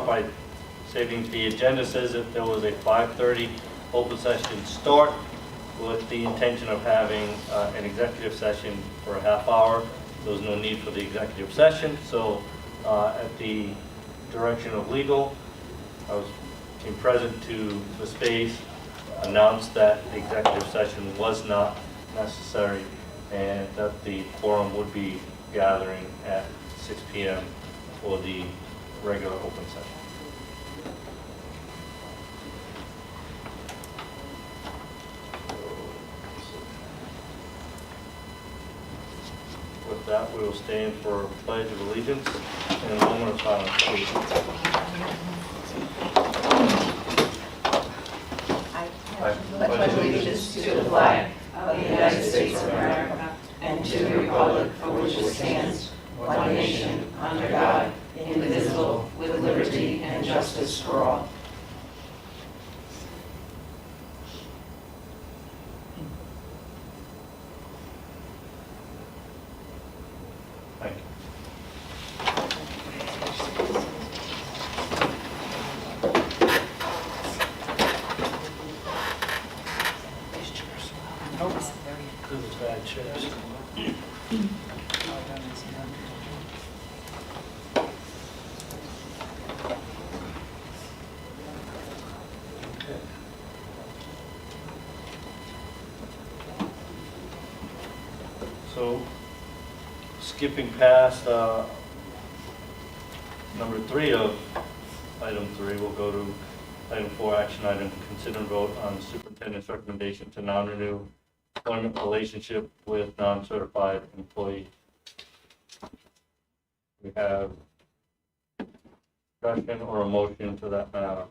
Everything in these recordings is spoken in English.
by stating the agenda says that there was a 5:30 open session start with the intention of having an executive session for a half hour. There was no need for the executive session, so at the direction of legal, I came present to the space, announced that the executive session was not necessary and that the quorum would be gathering at 6 p.m. for the regular open session. With that, we will stand for Pledge of Allegiance and a moment of silence, please. I pledge allegiance to the flag of the United States of America and to the republic for which it stands, one nation, under God, indivisible, with liberty and justice for all. Thank you. Those bad chairs. So, skipping past number 3 of item 3, we'll go to item 4, action item, consider and vote on the superintendent's recommendation to non-renew employment relationship with non-certified employee. We have discussion or a motion to that matter.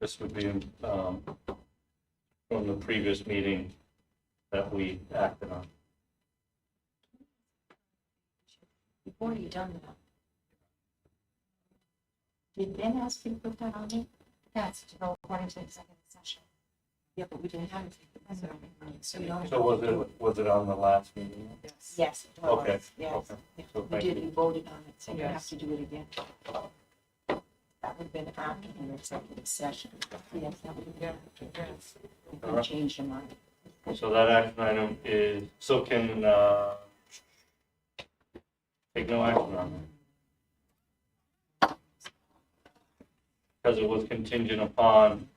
This would be from the previous meeting that we acted on. You've already done that. Did Ben ask you to put that on there? That's to go according to executive session. Yeah, but we didn't have it. So you don't. So was it on the last meeting? Yes, it was. Okay, Yes. okay. If So we thank did, you. we voted on it, so you Yes. have to do it again. That would have been after the executive session. Yes, that would have been. You can Alright. change your mind. So that action item is, so can, take no action on it. Because it was contingent upon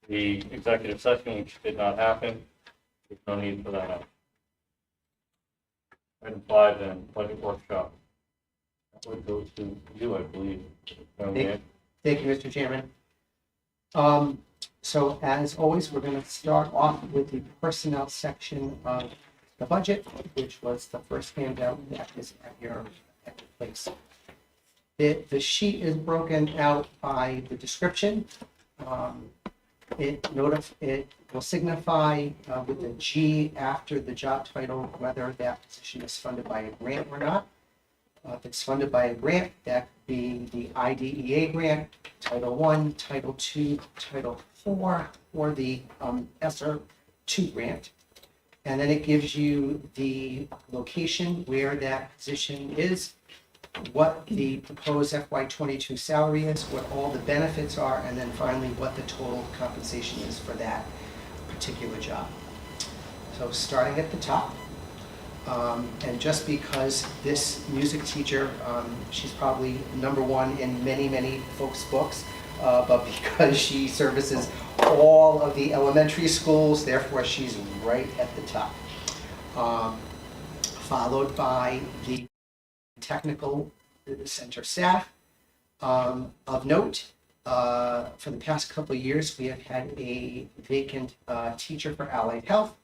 the executive session, which did not happen. There's no need for that. Item 5 then, budget workshop. That would go to you, I believe. Thank you, Mr. Chairman. So as always, we're going to start off with the personnel section of the budget, which was the first handout that is at your place. The sheet is broken out by the description. It will signify with a G after the job title whether that position is funded by a grant or not. If it's funded by a grant, that could be the IDEA grant, Title I, Title II, Title IV, or the ESSER 2 grant. And then it gives you the location where that position is, what the proposed FY22 salary is, what all the benefits are, and then finally what the total compensation is for that particular job. So starting at the top, and just because this music teacher, she's probably number one in many, many folks' books, but because she services all of the elementary schools, therefore she's right at the top. Followed by the technical center staff. Of note, for the past couple of years, we have had a vacant teacher for allied health.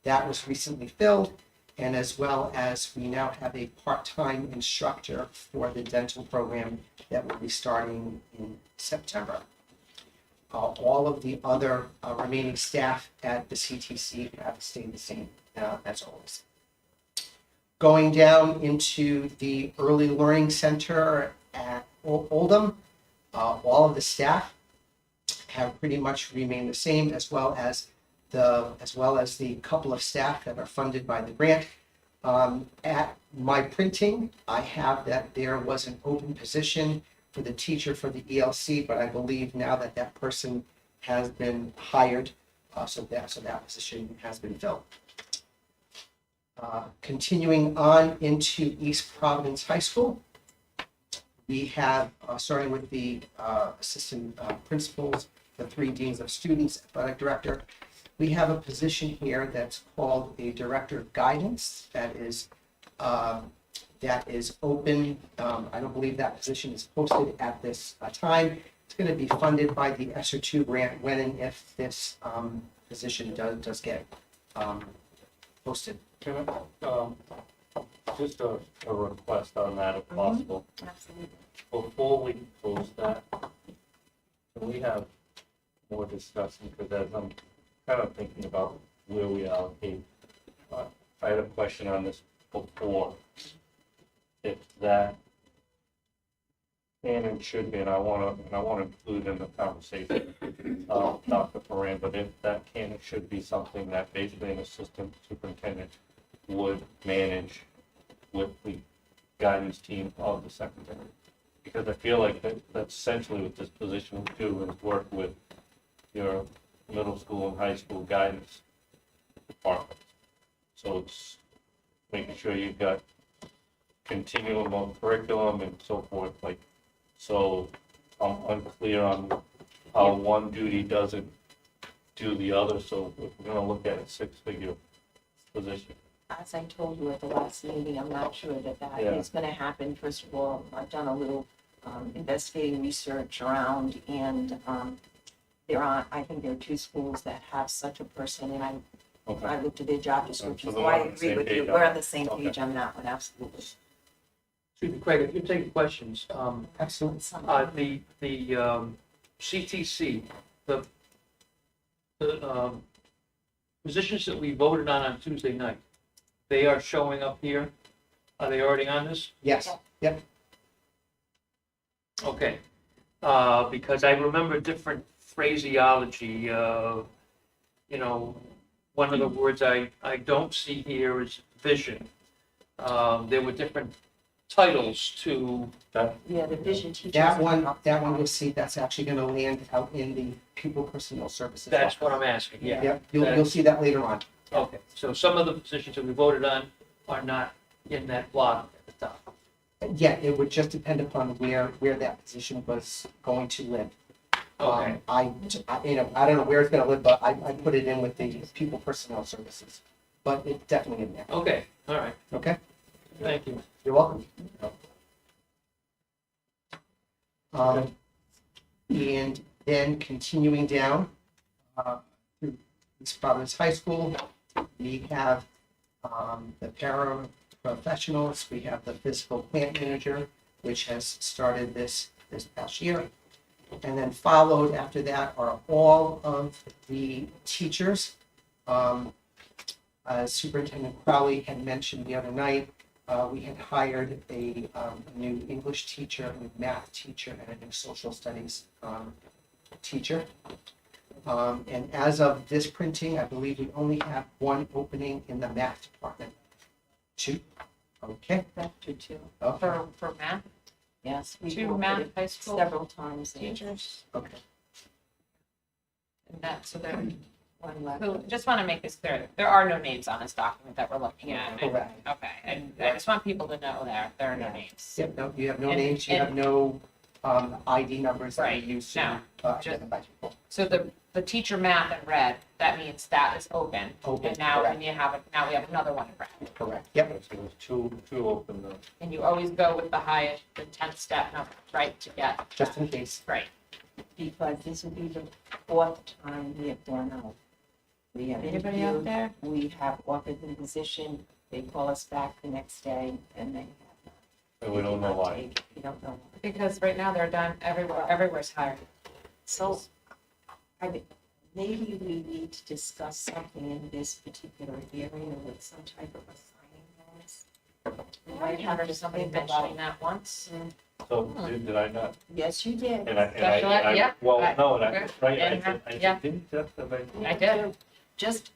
That was recently filled, and as well as we now have a part-time instructor for the dental program that will be starting in September. All of the other remaining staff at the CTC have stayed the same as always. Going down into the Early Learning Center at Oldham, all of the staff have pretty much remained the same, as well as the couple of staff that are funded by the grant. At my printing, I have that there was an open position for the teacher for the ELC, but I believe now that that person has been hired, so that position has been filled. Continuing on into East Providence High School, we have, starting with the assistant principals, the 3 deans of students, athletic director, we have a position here that's called a director of guidance that is open. I don't believe that position is posted at this time. It's going to be funded by the ESSER 2 grant when and if this position does get posted. Can I, just a request on that if possible. Absolutely. Before we close that, can we have more discussion, because as I'm kind of thinking about where we allocate, I had a question on this before. If that can and should be, and I want to include in the conversation, Dr. Moran, but if that can and should be something that basically an assistant superintendent would manage with the guidance team of the secretary. Because I feel like that's essentially what this position will do, is work with your middle school and high school guidance department. So it's making sure you've got continuum of curriculum and so forth, like, so I'm unclear on how one duty doesn't do the other, so if we're gonna look at a 6-figure position. As I told you at the last meeting, I'm not sure that Yeah. is going to happen. First of all, I've done a little investigating research around, and I think there are 2 schools that have such a person, and I Okay, looked at their job description, So so we're I on the agree same with you. page on We're on that. the same Okay. page on that one, absolutely. Excuse me, Craig, if you're taking questions, Absolutely. the CTC, the positions that we voted on Tuesday night, they are showing up here? Are they already on this? Yes. Yep. Okay. Because I remember different phraseology, one of the words I don't see here is vision. There were different titles to, Yeah, the vision teachers. That one you'll see, that's actually going to land out in the pupil personnel services. that's what office. I'm asking, yeah. Yep, you'll see that later on. Okay, so some of the positions that we voted on are not in that block at the top. Yeah, it would just depend upon where that position was going to live. Okay, I don't know where it's gonna live, but I put it in with the pupil personnel services. But it's definitely in there, okay, all right, okay? thank you. You're welcome. And then continuing down, through East Providence High School, we have, the paraprofessionals, we have the physical plant manager, which has started this past year. And then followed after that are all of the teachers. As Superintendent Crowley had mentioned the other night, we had hired a new English teacher, a new math teacher, and a new social studies teacher. And as of this printing, I believe we only have 1 opening in the math department. 2. Okay. Back to 2. Okay. For math Yes. we 2 voted math it high school several times. teachers, Okay. and that, so there, One left. who, just want to make this clear, there are no names on this document that we're looking at. Correct. Okay, and I just want people to know there are no names. Yep. No, you have no And- names. You have no ID numbers that Right, we use to no, identify people. So the teacher math in red, that means that is open. Open, And now, correct. and now we have another one in red. Correct. Yep. so there's two open there. And you always go with the highest, the 10th step number, right, to get, Just in case. right. Because this will be the 4th time we have done out. We have Anybody out interviewed, there? we have offered the position, they call us back the next day, and they have not. And we don't know why. We don't know. Because right now they're done everywhere's hired. So, I mean, maybe we need to discuss something in this particular area with some type of a signing bonus. We I might have heard to somebody think mentioning about. that once. So did I not? Yes, you did. And I, Special ed, yeah. well, no, and I, Okay. right, Yeah, I yeah. didn't just, I did. Just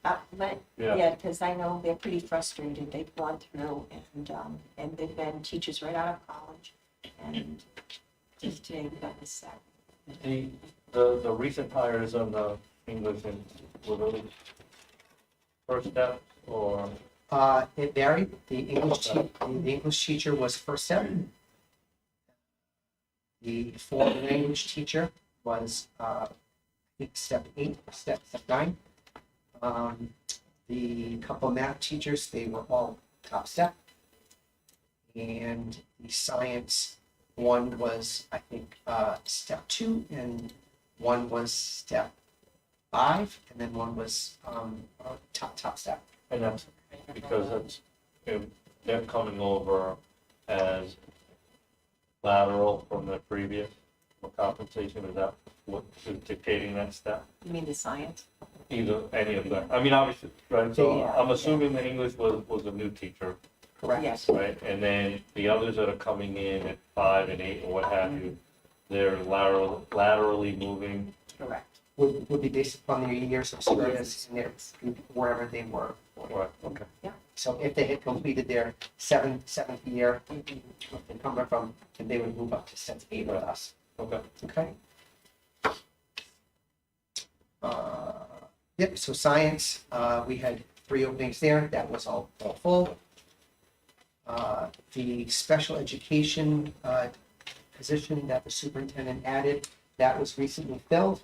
because I know they're pretty frustrated. They've gone through and they've been teachers right out of college. And just today we got this set. The recent hires on the English and were those first step or? It varied. The English teacher was first step. The foreign language teacher was, I think, step 8, step 9. The couple of math teachers, they were all top step. And the science, one was, I think, step 2, and one was step 5, and then one was top step. And that's because it's, they're coming over as lateral from the previous compensation. Is that what is dictating that step? You mean the science? Either, any of them. I mean, obviously, right, so Yeah. I'm assuming the English was a new teacher, Correct. Yes. right? And then the others that are coming in at 5 and 8 or what have you, they're laterally moving. Correct. Would be based upon their years of service and their, wherever they were. Right, okay. So if they had completed their seventh year, if they come from, then they would move up to step 8 with us. Okay. Okay. Yep, so science, we had 3 openings there, that was all full. The special education position that the superintendent added, that was recently filled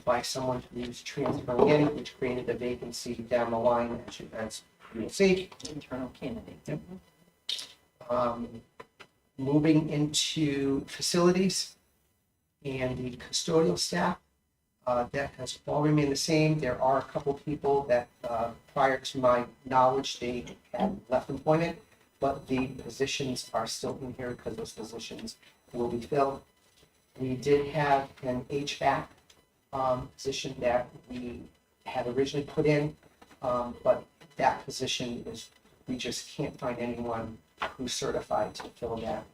by someone who's transferring in, which created a vacancy down the line, as you'll see. Internal candidate. Yep. Moving into facilities and the custodial staff, that has all remained the same. There are a couple people that, prior to my knowledge, they had left employment, but the positions are still in here because those positions will be filled. We did have an HVAC position that we had originally put in, but that position is, we just can't find anyone who's certified to fill that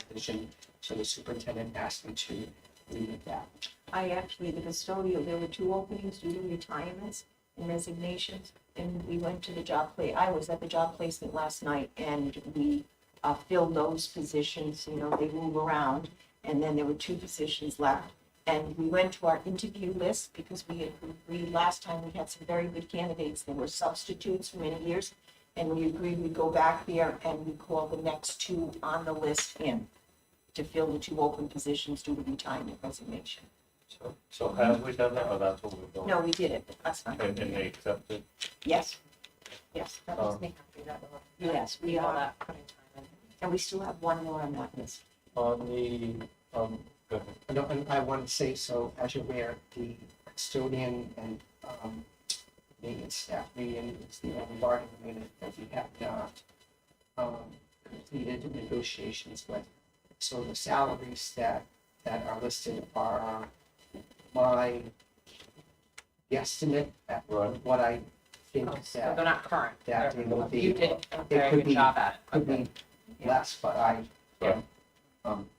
position. So the superintendent asked me to leave that. I actually, the custodial, there were 2 openings due to retirements and resignations, and we went to the job place. I was at the job placement last night, and we filled those positions. You know, they move around, and then there were 2 positions left. And we went to our interview list because we had agreed last time we had some very good candidates. There were substitutes for many years, and we agreed we'd go back there and we call the next 2 on the list in to fill the 2 open positions due to retirement resignation. So have we done that, or that's what we're doing? No, we did it last night. And they accepted? Yes. Yes. That was me. Yes, we are. And we still have 1 more on that list. On the, go ahead. And I want to say, so as you're aware, the custodian and maintenance staff meeting is the only bargaining unit that we have not completed negotiations with. So the salaries that are listed are my guesstimate at Right. what I think So they're not current. that they will be. You did a It very could good be, job at it. could be less, but Yeah.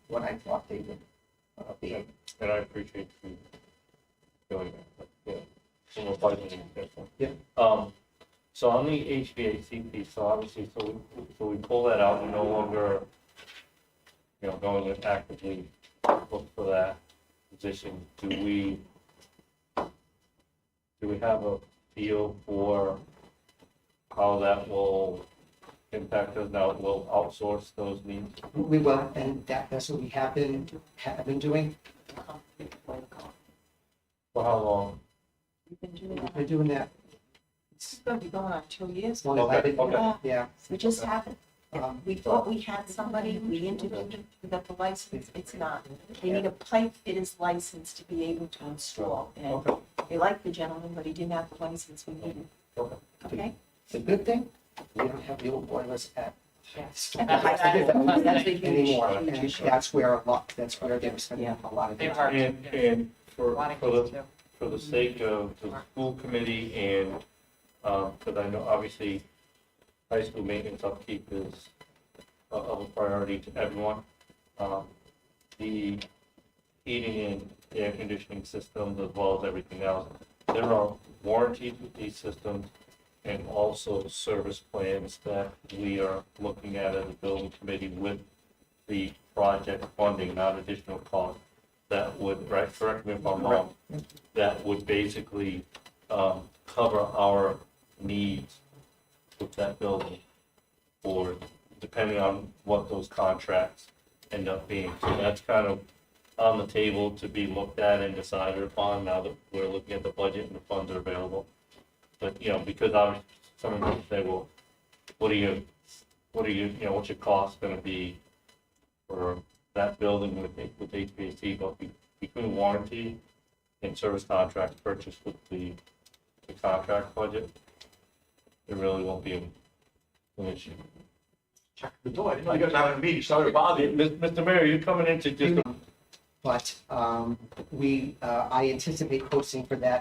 what I thought they would be. And I appreciate you doing that, but, yeah. So we're fighting this one. Yeah. So on the HVAC piece, so obviously, so we pull that out, we no longer, going to actively look for that position. Do we have a feel for how that will impact us now? We'll outsource those needs? We will, and that's what we have been doing. For how long? We've been doing We've that. been doing that. It's going to be going on 2 years. Long as I've been- Okay. Yeah. We just haven't. We Um, thought we had somebody, we interviewed him, we got the license, it's not. They need a pipe fitter's license to be able to install. And Okay. they liked the gentleman, but he didn't have the license we needed. Okay. Okay? It's a good thing, we don't have the old boilers at That's That's a huge, anymore. huge And issue. that's where they were spending a lot of They're time. hard. And for, A lot of for kids the too. for the sake of the school committee and, because I know obviously high school maintenance upkeep is of a priority to everyone. The heating and air conditioning systems as well as everything else, there are warranties with these systems and also service plans that we are looking at as a building committee with the project funding, not additional cost. That would, right, correct me if I'm wrong, that would basically cover our needs with that building, or depending on what those contracts end up being. So that's kind of on the table to be looked at and decided upon now that we're looking at the budget and the funds are available. But, you know, because someone will say, well, what are you, what's your cost gonna be for that building with HVAC, but between warranty and service contracts purchased with the contract budget, it really won't be an issue. Check the door. I didn't know you guys were having a meeting. Sorry to bother you. Mr. Mayor, you're coming into just, But I anticipate posting for that